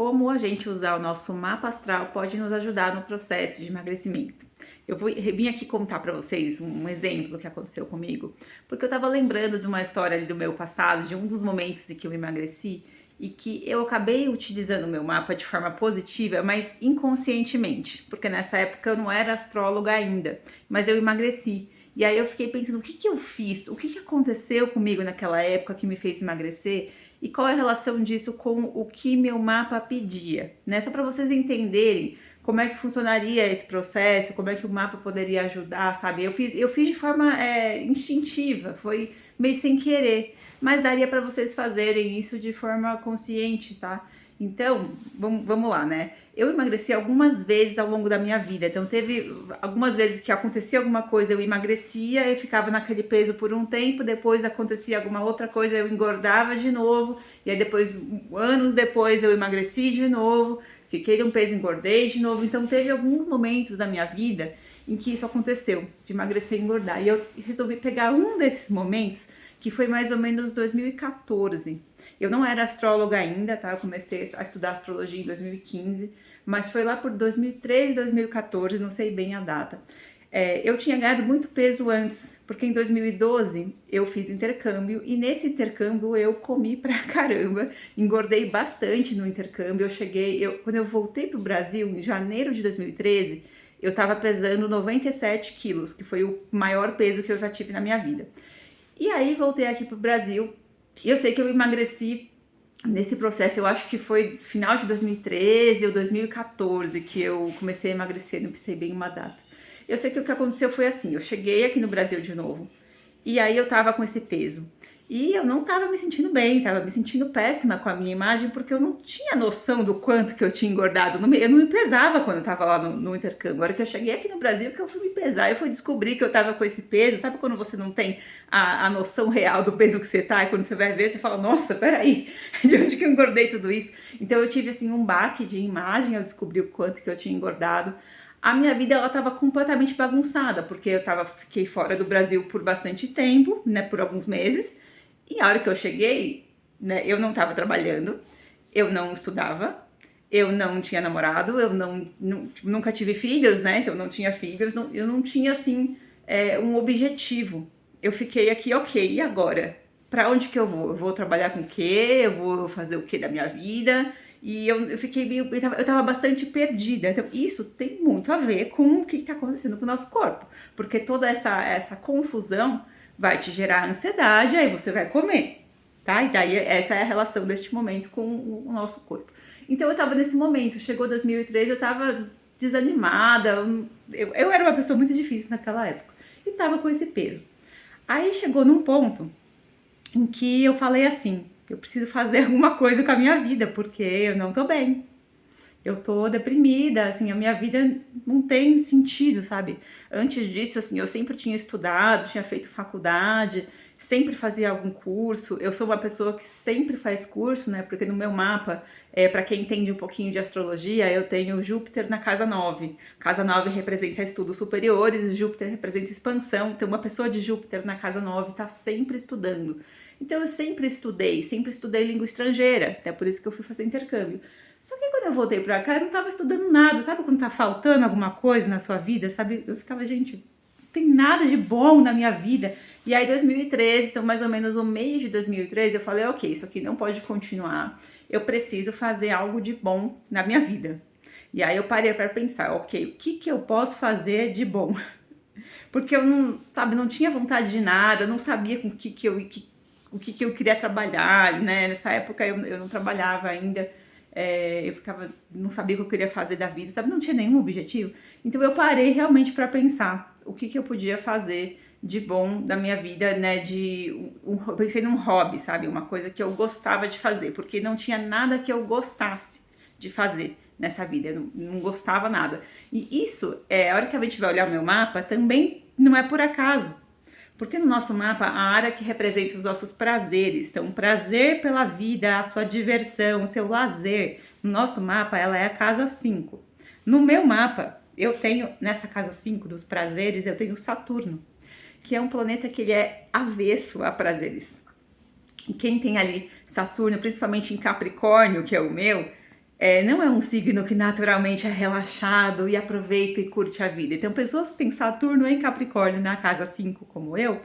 como a gente usar o nosso mapa astral pode nos ajudar no processo de emagrecimento. Vim aqui contar para vocês um exemplo que aconteceu comigo, porque eu estava lembrando de uma história ali do meu passado, de um dos momentos em que eu emagreci e que eu acabei utilizando o meu mapa de forma positiva, mas inconscientemente, porque nessa época eu não era astróloga ainda, mas eu emagreci. E aí eu fiquei pensando, o que que eu fiz? O que que aconteceu comigo naquela época que me fez emagrecer? E qual é a relação disso com o que meu mapa pedia, né? Só para vocês entenderem como é que funcionaria esse processo, como é que o mapa poderia ajudar, sabe? Eu fiz de forma instintiva, foi meio sem querer, mas daria para vocês fazerem isso de forma consciente, tá? Então, vamos lá, né? Eu emagreci algumas vezes ao longo da minha vida, então teve algumas vezes que acontecia alguma coisa, eu emagrecia, eu ficava naquele peso por um tempo, depois acontecia alguma outra coisa, eu engordava de novo, e aí depois, anos depois, eu emagreci de novo, fiquei num peso, engordei de novo. Então teve alguns momentos da minha vida em que isso aconteceu, de emagrecer e engordar. E eu resolvi pegar um desses momentos, que foi mais ou menos 2014. Eu não era astróloga ainda, tá? Eu comecei a estudar astrologia em 2015, mas foi lá por 2013, 2014, não sei bem a data. Eu tinha ganhado muito peso antes, porque em 2012 eu fiz intercâmbio e nesse intercâmbio eu comi pra caramba, engordei bastante no intercâmbio. Quando eu voltei pro Brasil em janeiro de 2013, eu tava pesando 97 quilos, que foi o maior peso que eu já tive na minha vida. E aí voltei aqui pro Brasil e eu sei que eu emagreci nesse processo, eu acho que foi final de 2013 ou 2014 que eu comecei a emagrecer, não sei bem uma data. Eu sei que o que aconteceu foi assim, eu cheguei aqui no Brasil de novo, e aí eu tava com esse peso. E eu não tava me sentindo bem, tava me sentindo péssima com a minha imagem, porque eu não tinha noção do quanto que eu tinha engordado. Eu não me pesava quando eu tava lá no intercâmbio. Agora que eu cheguei aqui no Brasil, que eu fui me pesar, eu fui descobrir que eu tava com esse peso. Sabe quando você não tem a noção real do peso que você tá, e quando você vai ver, você fala, nossa, peraí, de onde que eu engordei tudo isso? Então eu tive assim um baque de imagem, eu descobri o quanto que eu tinha engordado. A minha vida ela estava completamente bagunçada, porque fiquei fora do Brasil por bastante tempo, né, por alguns meses, e a hora que eu cheguei, né, eu não estava trabalhando, eu não estudava, eu não tinha namorado, nunca tive filhos, né, então não tinha filhos, eu não tinha, assim, um objetivo. Eu fiquei aqui, ok, e agora? Pra onde que eu vou? Eu vou trabalhar com o quê? Eu vou fazer o quê da minha vida? E eu fiquei meio, eu tava bastante perdida. Então, isso tem muito a ver com o que está acontecendo com o nosso corpo. Porque toda essa confusão vai te gerar ansiedade, aí você vai comer, tá? E daí essa é a relação deste momento com o nosso corpo. Então, eu tava nesse momento, chegou 2013, eu tava desanimada, eu era uma pessoa muito difícil naquela época. E tava com esse peso. Aí chegou num ponto em que eu falei assim, eu preciso fazer alguma coisa com a minha vida, porque eu não tô bem. Eu tô deprimida, assim, a minha vida não tem sentido, sabe? Antes disso, assim, eu sempre tinha estudado, tinha feito faculdade, sempre fazia algum curso. Eu sou uma pessoa que sempre faz curso, né? Porque no meu mapa, para quem entende um pouquinho de astrologia, eu tenho Júpiter na casa 9. Casa 9 representa estudos superiores, Júpiter representa expansão. Então, uma pessoa de Júpiter na casa 9 tá sempre estudando. Então, eu sempre estudei língua estrangeira, até por isso que eu fui fazer intercâmbio. Só que quando eu voltei pra cá, eu não tava estudando nada. Sabe quando tá faltando alguma coisa na sua vida, sabe? Eu ficava, gente, não tem nada de bom na minha vida. E aí, 2013, então mais ou menos o meio de 2013, eu falei, ok, isso aqui não pode continuar. Eu preciso fazer algo de bom na minha vida. E aí eu parei para pensar, ok, o que que eu posso fazer de bom? Porque eu não, sabe, não tinha vontade de nada, não sabia com o que eu queria trabalhar, né? Nessa época eu não trabalhava ainda. Eu não sabia o que eu queria fazer da vida, sabe? Não tinha nenhum objetivo. Então eu parei realmente para pensar o que eu podia fazer de bom da minha vida, né? Eu pensei num hobby, sabe? Uma coisa que eu gostava de fazer, porque não tinha nada que eu gostasse de fazer nessa vida, eu não gostava nada. E isso, a hora que a gente vai olhar o meu mapa, também não é por acaso. Porque no nosso mapa, a área que representa os nossos prazeres, então o prazer pela vida, a sua diversão, o seu lazer, no nosso mapa ela é a casa 5. No meu mapa, eu tenho, nessa casa 5 dos prazeres, eu tenho Saturno, que é um planeta que ele é avesso a prazeres. E quem tem ali Saturno, principalmente em Capricórnio, que é o meu, não é um signo que naturalmente é relaxado e aproveita e curte a vida. Então, pessoas que têm Saturno em Capricórnio na casa 5, como eu,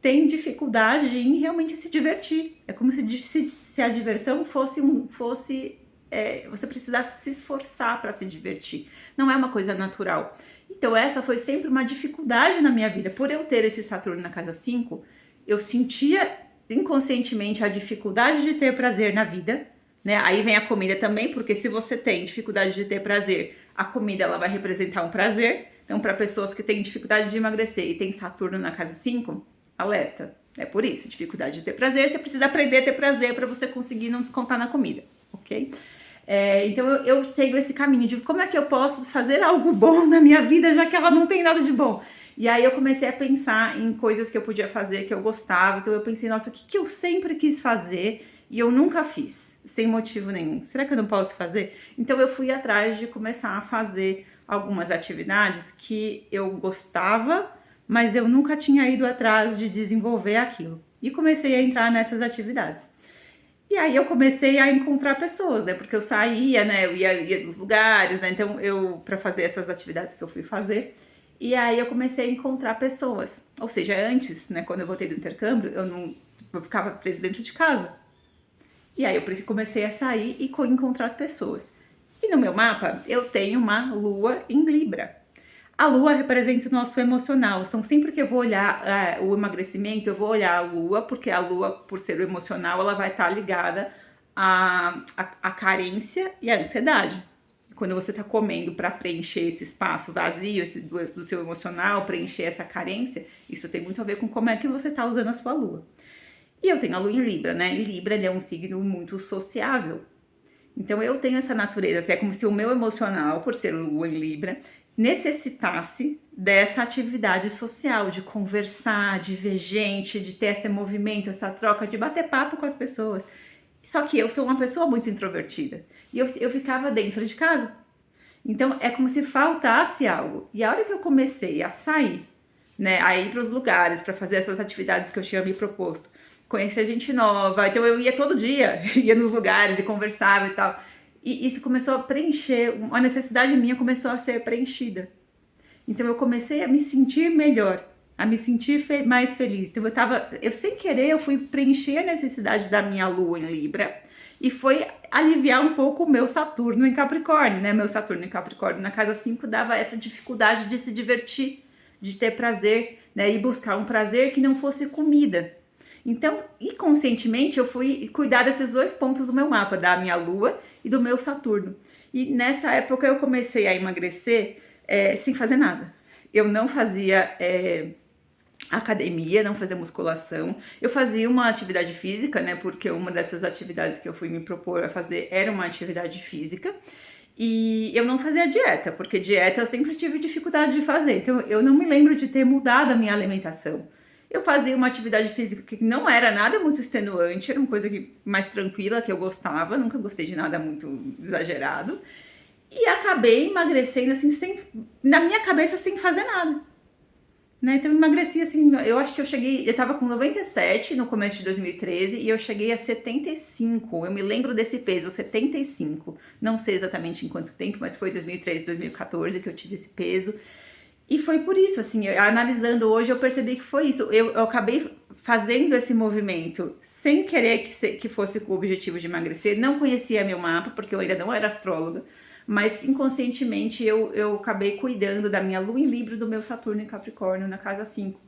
têm dificuldade em realmente se divertir. É como se a diversão fosse você precisasse se esforçar para se divertir. Não é uma coisa natural. Então, essa foi sempre uma dificuldade na minha vida. Por eu ter esse Saturno na casa 5, eu sentia inconscientemente a dificuldade de ter prazer na vida, né? Aí vem a comida também, porque se você tem dificuldade de ter prazer, a comida ela vai representar um prazer. Então, para pessoas que têm dificuldade de emagrecer e tem Saturno na casa 5, alerta. É por isso, dificuldade de ter prazer, você precisa aprender a ter prazer para você conseguir não descontar na comida, ok? Então eu tenho esse caminho de como é que eu posso fazer algo bom na minha vida, já que ela não tem nada de bom. E aí eu comecei a pensar em coisas que eu podia fazer, que eu gostava. Então eu pensei, nossa, o que eu sempre quis fazer e eu nunca fiz, sem motivo nenhum. Será que eu não posso fazer? Então eu fui atrás de começar a fazer algumas atividades que eu gostava, mas eu nunca tinha ido atrás de desenvolver aquilo. E comecei a entrar nessas atividades. E aí eu comecei a encontrar pessoas, né? Porque eu saía, né? Eu ia nos lugares, né? Então para fazer essas atividades que eu fui fazer. E aí eu comecei a encontrar pessoas. Ou seja, antes, né? Quando eu voltei do intercâmbio, eu ficava presa dentro de casa. E aí eu comecei a sair e encontrar as pessoas. E no meu mapa eu tenho uma lua em Libra. A lua representa o nosso emocional. Então, sempre que eu vou olhar o emagrecimento, eu vou olhar a lua, porque a lua, por ser o emocional, ela vai estar ligada à carência e à ansiedade. Quando você está comendo para preencher esse espaço vazio do seu emocional, preencher essa carência, isso tem muito a ver com como é que você está usando a sua lua. E eu tenho a lua em Libra, né? E Libra ele é um signo muito sociável. Então, eu tenho essa natureza. Assim, é como se o meu emocional, por ser lua em Libra, necessitasse dessa atividade social, de conversar, de ver gente, de ter esse movimento, essa troca, de bater papo com as pessoas. Só que eu sou uma pessoa muito introvertida e eu ficava dentro de casa. Então é como se faltasse algo. E a hora que eu comecei a sair, né, a ir para os lugares, para fazer essas atividades que eu tinha me proposto, conhecer gente nova, então eu ia todo dia, ia nos lugares e conversava e tal. E isso começou a preencher, uma necessidade minha começou a ser preenchida. Então eu comecei a me sentir melhor, a me sentir mais feliz. Então eu sem querer, eu fui preencher a necessidade da minha lua em Libra e foi aliviar um pouco o meu Saturno em Capricórnio, né? Meu Saturno em Capricórnio na casa 5 dava essa dificuldade de se divertir, de ter prazer, né? E buscar um prazer que não fosse comida. Então, inconscientemente, eu fui cuidar desses dois pontos do meu mapa, da minha lua e do meu Saturno. E nessa época eu comecei a emagrecer sem fazer nada. Eu não fazia academia, não fazia musculação. Eu fazia uma atividade física, né? Porque uma dessas atividades que eu fui me propor a fazer era uma atividade física. E eu não fazia dieta, porque dieta eu sempre tive dificuldade de fazer. Então, eu não me lembro de ter mudado a minha alimentação. Eu fazia uma atividade física que não era nada muito extenuante, era uma coisa mais tranquila, que eu gostava, nunca gostei de nada muito exagerado. E acabei emagrecendo, assim, na minha cabeça, sem fazer nada. Né? Então eu emagreci, assim, eu acho que eu tava com 97 no começo de 2013 e eu cheguei a 75. Eu me lembro desse peso, 75. Não sei exatamente em quanto tempo, mas foi 2013, 2014 que eu tive esse peso. E foi por isso, assim, analisando hoje, eu percebi que foi isso. Eu acabei fazendo esse movimento sem querer que fosse com o objetivo de emagrecer. Não conhecia meu mapa, porque eu ainda não era astróloga, mas inconscientemente eu acabei cuidando da minha lua em Libra e do meu Saturno em Capricórnio na casa 5.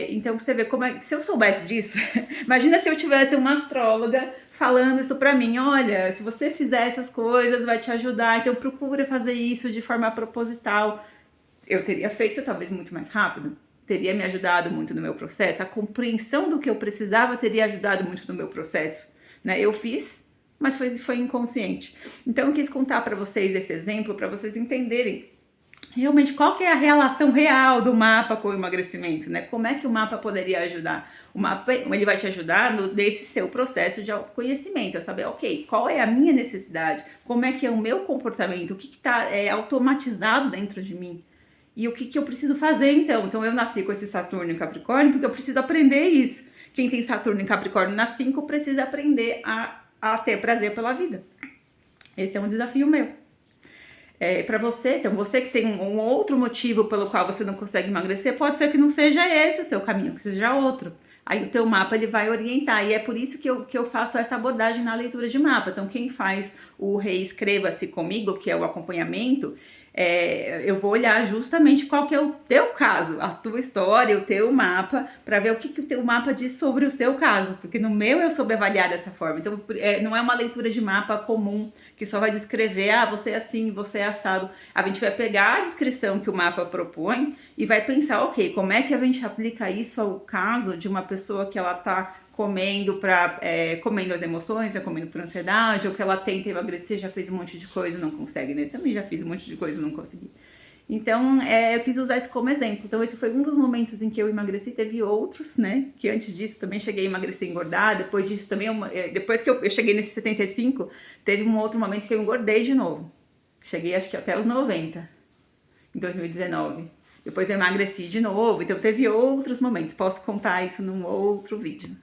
Então você vê como é. Se eu soubesse disso, imagina se eu tivesse uma astróloga falando isso pra mim: olha, se você fizer essas coisas, vai te ajudar, então procura fazer isso de forma proposital. Eu teria feito talvez muito mais rápido, teria me ajudado muito no meu processo, a compreensão do que eu precisava teria ajudado muito no meu processo, né? Eu fiz, mas foi inconsciente. Então eu quis contar para vocês esse exemplo, para vocês entenderem realmente qual que é a relação real do mapa com o emagrecimento, né? Como é que o mapa poderia ajudar? O mapa, ele vai te ajudar nesse seu processo de autoconhecimento, a saber, ok, qual é a minha necessidade, como é que é o meu comportamento, o que está automatizado dentro de mim. E o que eu preciso fazer então? Então eu nasci com esse Saturno em Capricórnio porque eu preciso aprender isso. Quem tem Saturno em Capricórnio na 5 precisa aprender a ter prazer pela vida. Esse é um desafio meu. Para você, então você que tem um outro motivo pelo qual você não consegue emagrecer, pode ser que não seja esse o seu caminho, que seja outro. Aí o teu mapa ele vai orientar, e é por isso que eu faço essa abordagem na leitura de mapa. Então quem faz o Reescreva-se Comigo, que é o acompanhamento, eu vou olhar justamente qual que é o teu caso, a tua história, o teu mapa, para ver o que o teu mapa diz sobre o seu caso, porque no meu eu soube avaliar dessa forma. Então não é uma leitura de mapa comum que só vai descrever, você é assim, você é assado. A gente vai pegar a descrição que o mapa propõe e vai pensar, ok, como é que a gente aplica isso ao caso de uma pessoa que ela tá comendo comendo as emoções, comendo por ansiedade, ou que ela tenta emagrecer, já fez um monte de coisa e não consegue, né? Também já fiz um monte de coisa e não consegui. Então, eu quis usar isso como exemplo. Então, esse foi um dos momentos em que eu emagreci. Teve outros, né? Que antes disso também cheguei a emagrecer e engordar. Depois disso também, depois que eu cheguei nesse 75, teve um outro momento que eu engordei de novo. Cheguei, acho que até os 90, em 2019. Depois eu emagreci de novo. Então, teve outros momentos. Posso contar isso num outro vídeo.